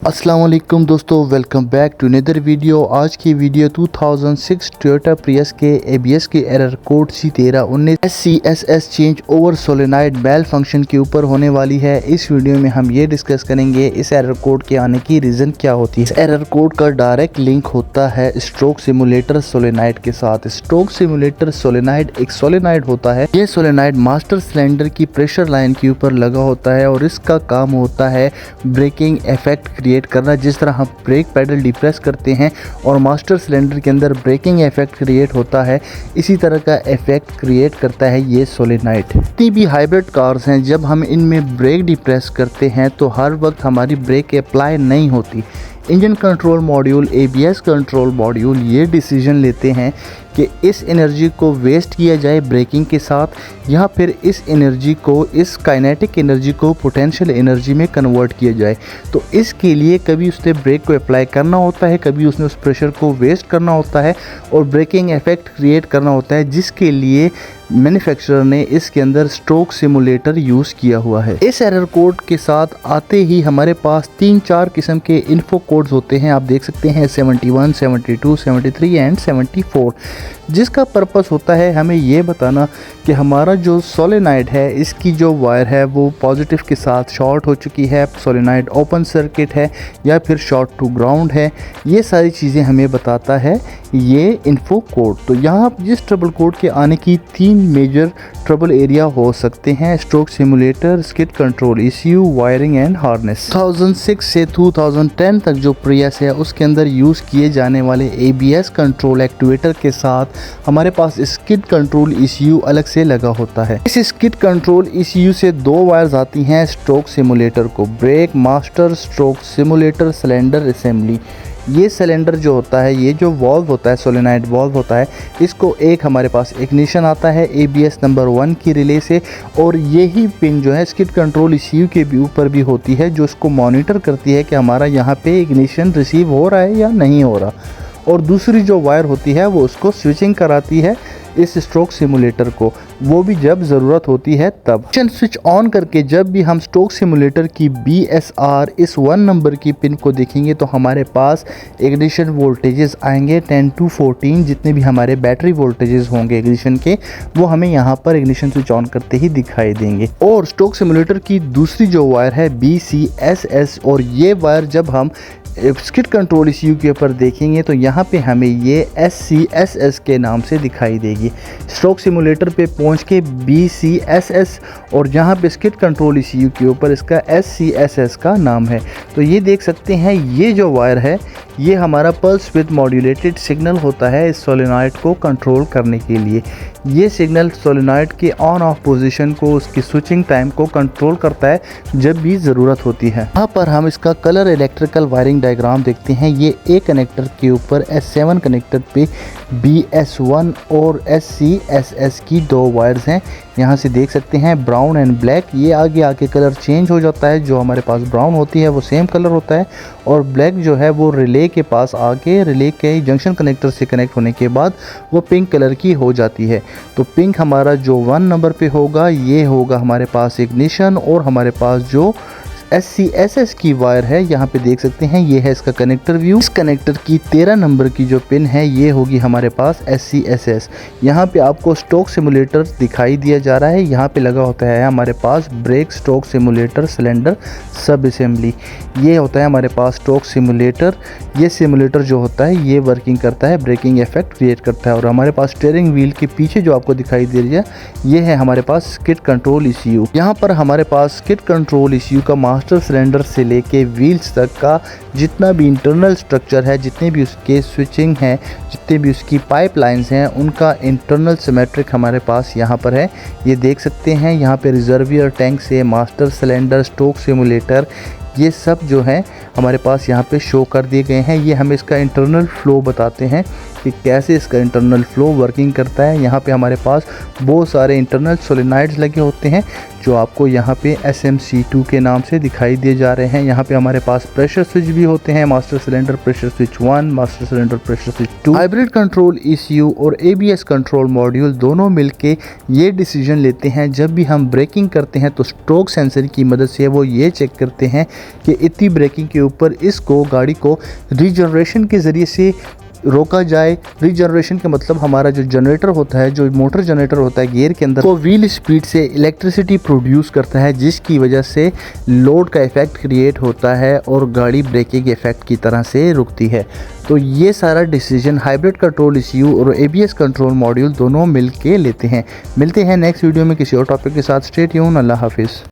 अस्सलाम वालेकुम दोस्तों, welcome back to another video. आज की वीडियो 2006 टोयोटा प्रियस के ABS के error code C1319 SCSS change over solenoid malfunction के ऊपर होने वाली है। इस वीडियो में हम ये डिस्कस करेंगे इस एरर कोड के आने की रीज़न क्या होती है। इस एरर कोड का डायरेक्ट लिंक होता है स्ट्रोक सिमुलेटर सोलेनाइड के साथ। स्ट्रोक सिमुलेटर सोलेनाइड एक सोलेनाइड होता है। ये सोलेनाइड मास्टर सिलेंडर की प्रेशर लाइन के ऊपर लगा होता है और इसका काम होता है ब्रेकिंग इफेक्ट क्रिएट करना। जिस तरह हम ब्रेक पैडल डिप्रेस करते हैं और मास्टर सिलेंडर के अंदर ब्रेकिंग इफेक्ट क्रिएट होता है, इसी तरह का इफेक्ट क्रिएट करता है ये सोलेनाइड। जितनी भी हाइब्रिड कार्स हैं, जब हम इनमें ब्रेक डिप्रेस करते हैं तो हर वक्त हमारी ब्रेक अप्लाई नहीं होती। Engine control module, ABS control module ये डिसीजन लेते हैं कि इस एनर्जी को वेस्ट किया जाए ब्रेकिंग के साथ या फिर इस एनर्जी को, इस काइनेटिक एनर्जी को पोटेंशियल एनर्जी में कन्वर्ट किया जाए। तो इसके लिए कभी उसने ब्रेक को अप्लाई करना होता है, कभी उसने उस प्रेशर को वेस्ट करना होता है और ब्रेकिंग इफेक्ट क्रिएट करना होता है, जिसके लिए मैन्युफैक्चरर ने इसके अंदर स्ट्रोक सिमुलेटर यूज़ किया हुआ है। इस एरर कोड के साथ आते ही हमारे पास 3-4 किस्म के इन्फो कोड्स होते हैं। आप देख सकते हैं 71, 72, 73 एंड 74, जिसका पर्पस होता है हमें ये बताना कि हमारा जो सोलेनाइड है, इसकी जो वायर है वो पॉजिटिव के साथ शॉर्ट हो चुकी है, सोलेनाइड ओपन सर्किट है या फिर शॉर्ट टू ग्राउंड है। ये सारी चीज़ें हमें बताता है ये इन्फो कोड। तो यहाँ जिस ट्रबल कोड के आने की 3 मेजर ट्रबल एरिया हो सकते हैं: stroke simulator, skid control issue, wiring and harness. 2006 से 2010 तक जो प्रियस है उसके अंदर यूज़ किए जाने वाले ABS कंट्रोल एक्टिवेटर के साथ हमारे पास स्किड कंट्रोल ECU अलग से लगा होता है। इस स्किड कंट्रोल ECU से 2 वायर्स आती हैं स्ट्रोक सिमुलेटर को। Brake master stroke simulator cylinder assembly, ये सिलेंडर जो होता है, ये जो वॉल्व होता है, सोलेनाइड वॉल्व होता है, इसको एक हमारे पास इग्निशन आता है ABS नंबर 1 की रिले से, और यही पिन जो है स्किड कंट्रोल ECU के भी ऊपर भी होती है, जो इसको मॉनिटर करती है कि हमारा यहाँ पे इग्निशन रिसीव हो रहा है या नहीं हो रहा। और दूसरी जो वायर होती है वो उसको स्विचिंग कराती है इस स्ट्रोक सिमुलेटर को, वो भी जब ज़रूरत होती है तब। स्विच ऑन करके जब भी हम स्ट्रोक सिमुलेटर की BSR इस 1 नंबर की पिन को देखेंगे तो हमारे पास इग्निशन वोल्टेजेस आएंगे 10 to 14। जितने भी हमारे बैटरी वोल्टेजेस होंगे इग्निशन के, वो हमें यहाँ पर इग्निशन स्विच ऑन करते ही दिखाई देंगे। और स्ट्रोक सिमुलेटर की दूसरी जो वायर है BCSS, और ये वायर जब हम स्किड कंट्रोल ECU के ऊपर देखेंगे तो यहाँ पे हमें ये SCSS के नाम से दिखाई देगी। स्ट्रोक सिमुलेटर पे पहुँच के BCSS और जहाँ पे स्किड कंट्रोल ECU के ऊपर इसका SCSS का नाम है। तो ये देख सकते हैं, ये जो वायर है ये हमारा पल्स विद मॉड्यूलेटेड सिग्नल होता है इस सोलेनॉइड को कंट्रोल करने के लिए। ये सिग्नल सोलेनॉइड के ऑन ऑफ पोजीशन को, उसकी स्विचिंग टाइम को कंट्रोल करता है जब भी ज़रूरत होती है। यहाँ पर हम इसका कलर इलेक्ट्रिकल वायरिंग डायग्राम देखते हैं। ये A कनेक्टर के ऊपर S7 कनेक्टर पे BS1 और SCSS की 2 वायर्स हैं। यहाँ से देख सकते हैं ब्राउन एंड ब्लैक। ये आगे आके कलर चेंज हो जाता है, जो हमारे पास ब्राउन होती है वो सेम कलर होता है, और ब्लैक जो है वो रिले के पास आके, रिले के जंक्शन कनेक्टर से कनेक्ट होने के बाद वो पिंक कलर की हो जाती है। तो पिंक हमारा जो 1 नंबर पे होगा, ये होगा हमारे पास इग्निशन, और हमारे पास जो SCSS की वायर है यहाँ पे देख सकते हैं, ये है इसका कनेक्टर व्यू। इस कनेक्टर की 13 नंबर की जो पिन है ये होगी हमारे पास SCSS। यहाँ पे आपको स्ट्रोक सिमुलेटर दिखाई दिया जा रहा है। यहाँ पे लगा होता है हमारे पास ब्रेक स्ट्रोक सिमुलेटर सिलेंडर सब असेंबली। ये होता है हमारे पास स्ट्रोक सिमुलेटर। ये सिमुलेटर जो होता है ये वर्किंग करता है, ब्रेकिंग इफेक्ट क्रिएट करता है। और हमारे पास स्टीयरिंग व्हील के पीछे जो आपको दिखाई दे रही है, ये है हमारे पास स्किड कंट्रोल ECU। यहाँ पर हमारे पास स्किड कंट्रोल ECU का मास्टर सिलेंडर से लेके व्हील्स तक का जितना भी इंटरनल स्ट्रक्चर है, जितने भी उसके स्विचिंग हैं, जितने भी उसकी पाइपलाइंस हैं, उनका इंटरनल सिमेट्रिक हमारे पास यहाँ पर है। ये देख सकते हैं यहाँ पे रिजर्वियर टैंक से मास्टर सिलेंडर, स्ट्रोक सिमुलेटर, ये सब जो है हमारे पास यहाँ पे शो कर दिए गए हैं। ये हमें इसका इंटरनल फ्लो बताते हैं कि कैसे इसका इंटरनल फ्लो वर्किंग करता है। यहाँ पे हमारे पास बहुत सारे इंटरनल सोलेनाइड्स लगे होते हैं जो आपको यहाँ पे SMC2 के नाम से दिखाई दिए जा रहे हैं। यहाँ पे हमारे पास प्रेशर स्विच भी होते हैं, master cylinder pressure switch 1, master cylinder pressure switch 2। Hybrid control ECU और ABS कंट्रोल मॉड्यूल दोनों मिलके ये डिसीजन लेते हैं जब भी हम ब्रेकिंग करते हैं तो स्ट्रोक सेंसर की मदद से वो ये चेक करते हैं कि इतनी ब्रेकिंग के ऊपर इसको गाड़ी को रीजनरेशन के ज़रिए से रोका जाए। रीजनरेशन का मतलब हमारा जो जनरेटर होता है, जो मोटर जनरेटर होता है गियर के अंदर, वो व्हील स्पीड से इलेक्ट्रिसिटी प्रोड्यूस करता है जिसकी वजह से लोड का इफेक्ट क्रिएट होता है और गाड़ी ब्रेकिंग इफेक्ट की तरह से रुकती है। तो ये सारा डिसीजन हाइब्रिड कंट्रोल ECU और ABS कंट्रोल मॉड्यूल दोनों मिल के लेते हैं। मिलते हैं नेक्स्ट वीडियो में किसी और टॉपिक के साथ। Stay tune. अल्लाह हाफिज़।